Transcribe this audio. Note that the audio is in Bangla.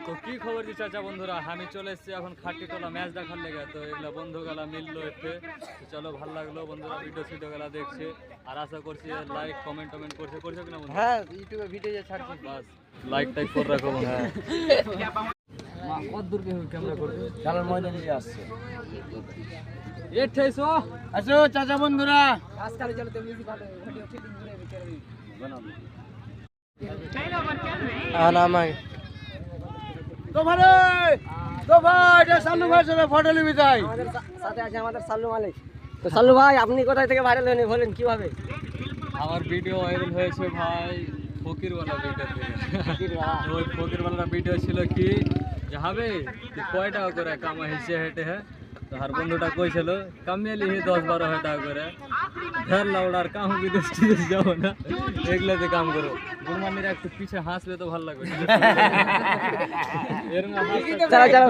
তো কি খবর কি চাচা বন্ধুরা, আমি চলে এসেছি এখন খাটিটোলা ম্যাচ দেখার লেগে। তো এগুলো বন্ধুগুলা মিললো এতে, তো চলো ভালো লাগলো বন্ধুরা, ভিডিও গুলা দেখছে আর আশা করছি লাইক কমেন্ট করছে কিনা বন্ধু? হ্যাঁ, ইউটিউবে ভিডিও ছাড়ছি। বাস লাইক টাইক করে রাখো বন্ধু। কত দূর ক্যামেরা করবে? খেলার ময়দানে যে আসছে। এঠাইছো আসো চাচা বন্ধুরা। তো ভাই এটা সাল্লু ভাই সাথে ফটো নিবি তাই। আমাদের সাথে আছে আমাদের সাল্লু মালিক। তো সাল্লু ভাই আপনি কোথায় থেকে ভাইরাল হলেন বলেন কিভাবে? আমার ভিডিও ভাইরাল হয়েছে ভাই ফকিরওয়ালা ভিডিও থেকে। ওই ফকিরওয়ালা ভিডিও ছিল কি যে হবে কয় টাকা করে কামা হিসে হেঁটে হ্যাঁ, তো আর বন্ধুটা কইছিল কামিয়ে লিহি 10-12 টাকা করে ঘর লাউডার কাম বিদেশ টিদেশ যাবো না, এগুলাতে কাম করো। গুরমানিরা একটু পিছে হাসলে তো ভালো লাগবে। এরকম চলো চলো।